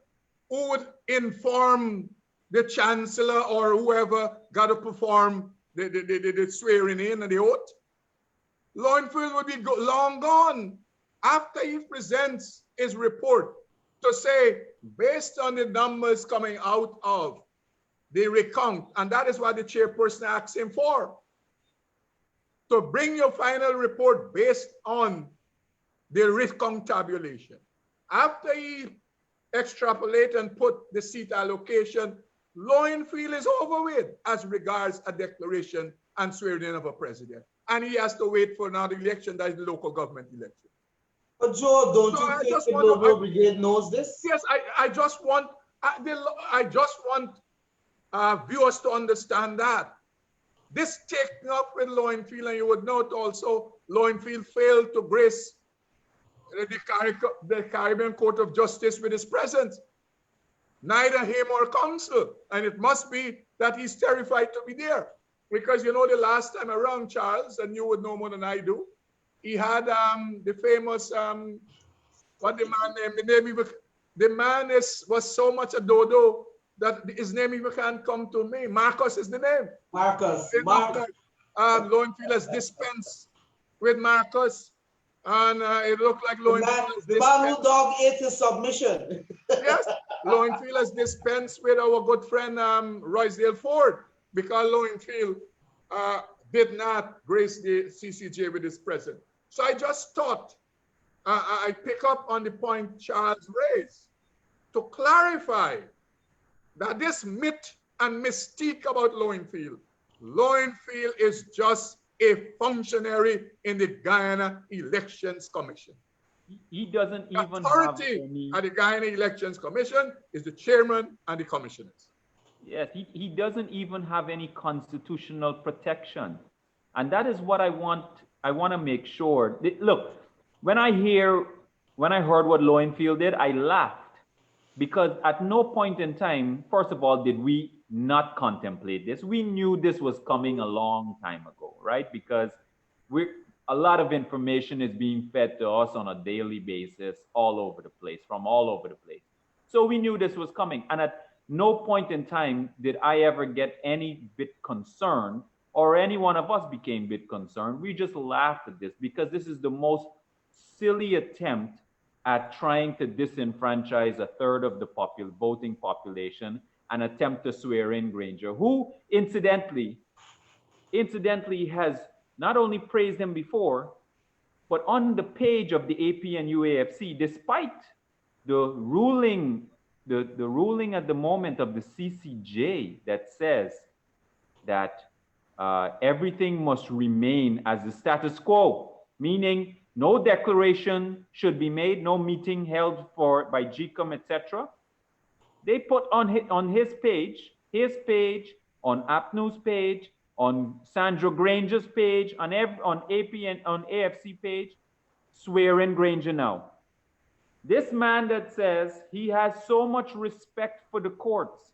who would inform the chancellor or whoever got to perform the swearing in and the oath. Lowenfield would be long gone after he presents his report to say, based on the numbers coming out of the recount, and that is what the chairperson asked him for, to bring your final report based on the recount tabulation. After he extrapolate and put the seat allocation, Lowenfield is over with as regards a declaration and swearing in of a president. And he has to wait for another election, that is the local government election. But Joe, don't So you I think just the want Global Brigade knows this? Yes, I just want viewers to understand that. This taking up with Lowenfield, and you would note also, Lowenfield failed to grace the Caribbean Court of Justice with his presence. Neither him or counsel. And it must be that he's terrified to be there. Because you know, the last time around, Charles, and you would know more than I do, he had the famous, what the man named, the man was so much a dodo that his name even can't come to me. Marcus is the name. Marcus. Lowenfield has dispensed with Marcus, and it looked like Lowenfield the man who dog ate his submission. Yes, Lowenfield has dispensed with our good friend Roysdale Ford, because Lowenfield did not grace the CCJ with his presence. So I just thought I pick up on the point Charles raised to clarify that this myth and mystique about Lowenfield is just a functionary in the Guyana Elections Commission. He doesn't even authority have any... at the Guyana Elections Commission is the chairman and the commissioners. Yes, he doesn't even have any constitutional protection. And that is what I want to make sure. Look, when I heard what Lowenfield did, I laughed. Because at no point in time, first of all, did we not contemplate this. We knew this was coming a long time ago, right? Because a lot of information is being fed to us on a daily basis all over the place, from all over the place. So we knew this was coming. And at no point in time did I ever get any bit concerned, or any one of us became bit concerned. We just laughed at this because this is the most silly attempt at trying to disenfranchise a third of the voting population and attempt to swear in Granger, who incidentally has not only praised him before, but on the page of the AP and UAFC, despite the ruling at the moment of the CCJ that says that everything must remain as the status quo, meaning no declaration should be made, no meeting held by GCOM, etc. They put on his page, on APNU's page, on Sandra Granger's page, on AP and on AFC page, swear in Granger now. This man that says he has so much respect for the courts,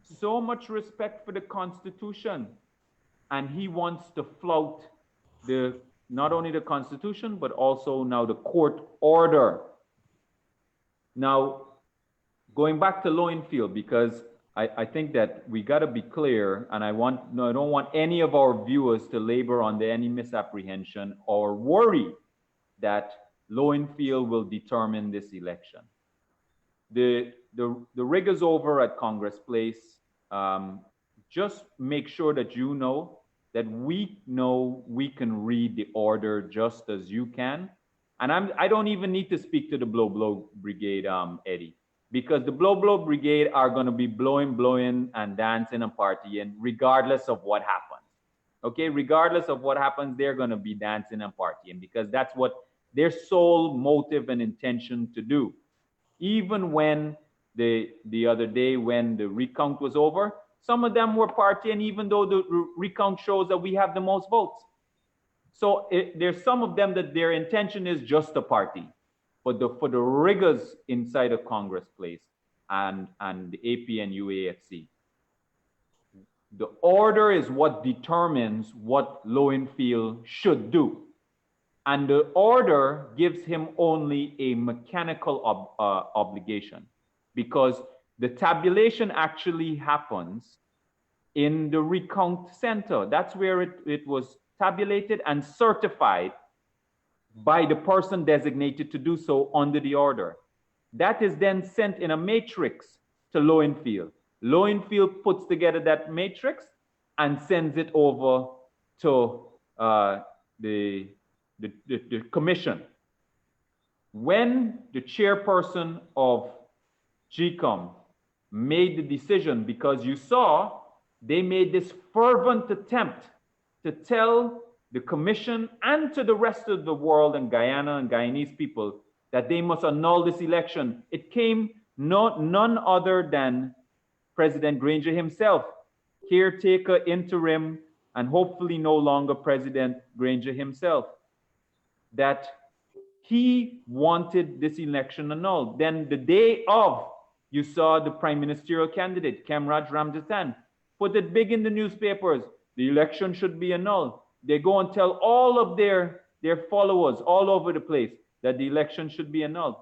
so much respect for the Constitution, and he wants to flout not only the Constitution, but also now the court order. Now, going back to Lowenfield, because I think that we got to be clear, and I don't want any of our viewers to labor under any misapprehension or worry that Lowenfield will determine this election. The rig is over at Congress Place. Just make sure that you know that we can read the order just as you can. And I don't even need to speak to the Blow Brigade, Eddie, because the Blow Brigade are going to be blowing and dancing and partying regardless of what happens. Okay, regardless of what happens, they're going to be dancing and partying because that's what their sole motive and intention to do. Even when the other day when the recount was over, some of them were partying even though the recount shows that we have the most votes. So there's some of them that their intention is just a party. But for the riggers inside of Congress Place and the AP and UAFC, the order is what determines what Lowenfield should do. And the order gives him only a mechanical obligation because the tabulation actually happens in the recount center. That's where it was tabulated and certified by the person designated to do so under the order. That is then sent in a matrix to Lowenfield. Lowenfield puts together that matrix and sends it over to the commission. When the chairperson of GCOM made the decision, because you saw they made this fervent attempt to tell the commission and to the rest of the world and Guyana and Guyanese people that they must annul this election. It came none other than President Granger himself, caretaker, interim, and hopefully no longer President Granger himself, that he wanted this election annulled. Then the day of, you saw the prime ministerial candidate, Kamraj Ramson, put it big in the newspapers, the election should be annulled. They go and tell all of their followers all over the place that the election should be annulled.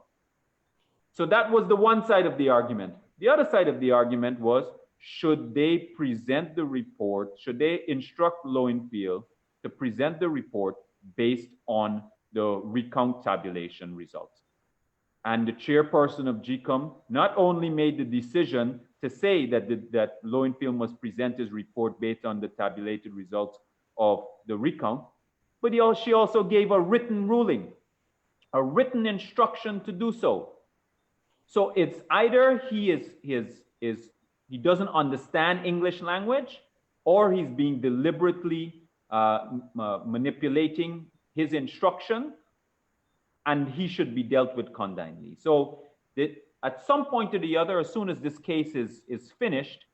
So that was the one side of the argument. The other side of the argument was, should they present the report, should they instruct Lowenfield to present the report based on the recount tabulation results? And the chairperson of GCOM not only made the decision to say that Lowenfield must present his report based on the tabulated results of the recount, but she also gave a written ruling, a written instruction to do so. So it's either he doesn't understand English language, or he's being deliberately manipulating his instruction, and he should be dealt with condignly. So at some point or the other, as soon as this case is finished,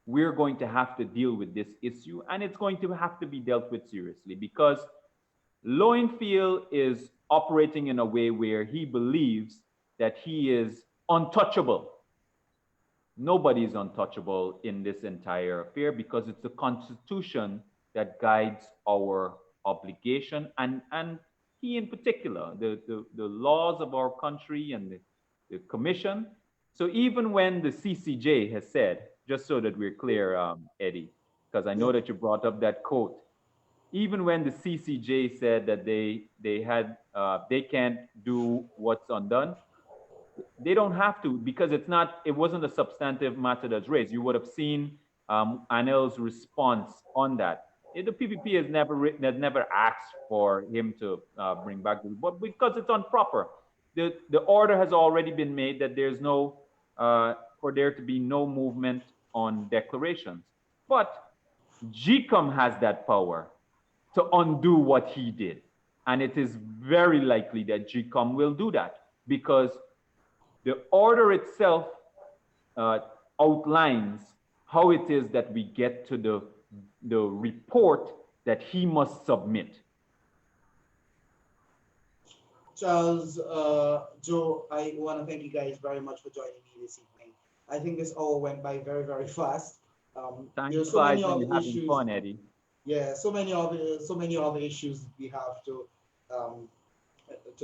we're going to have to deal with this issue, and it's going to have to be dealt with seriously, because Lowenfield is operating in a way where he believes that he is untouchable. Nobody is untouchable in this entire affair, because it's the Constitution that guides our obligation, and he in particular, the laws of our country and the commission. So even when the CCJ has said, just so that we're clear, Eddie, because I know that you brought up that quote, even when the CCJ said that they can't do what's undone, they don't have to, because it wasn't a substantive matter that's raised. You would have seen Anel's response on that. The PPP has never asked for him to bring back the report, because it's improper. The order has already been made that there's no, for there to be no movement on declarations. But GCOM has that power to undo what he did. And it is very likely that GCOM will do that, because the order itself outlines how it is that we get to the report that he must submit. Charles, Joe, I want to thank you guys very much for joining me this evening. I think this hour went by very, very fast. Thanks for having fun, Eddie. Yeah, so many other issues we have to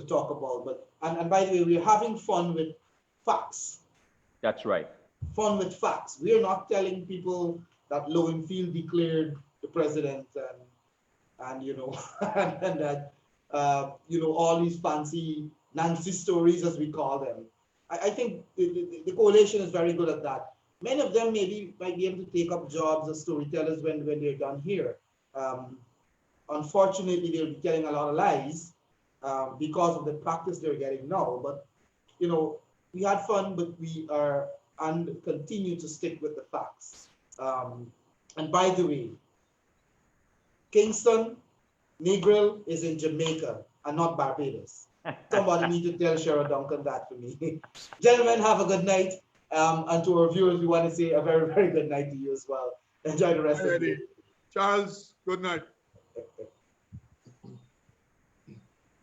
talk about. But and by the way, we're having fun with facts. That's right. Fun with facts. We are not telling people that Lowenfield declared the president and you know and that you know, all these fancy Nancy stories, as we call them. I think the coalition is very good at that. Many of them might be able to take up jobs as storytellers when they're done here. Unfortunately, they'll be telling a lot of lies because of the practice they're getting now. But, you know, we had fun, but we are and continue to stick with the facts. And by the way, Kingston Negril is in Jamaica and not Barbados. Somebody need to tell Cheryl Duncan that for me. Gentlemen, have a good night. And to our viewers, we want to say a very, very good night to you as well. Enjoy the rest of the day. Charles, good night.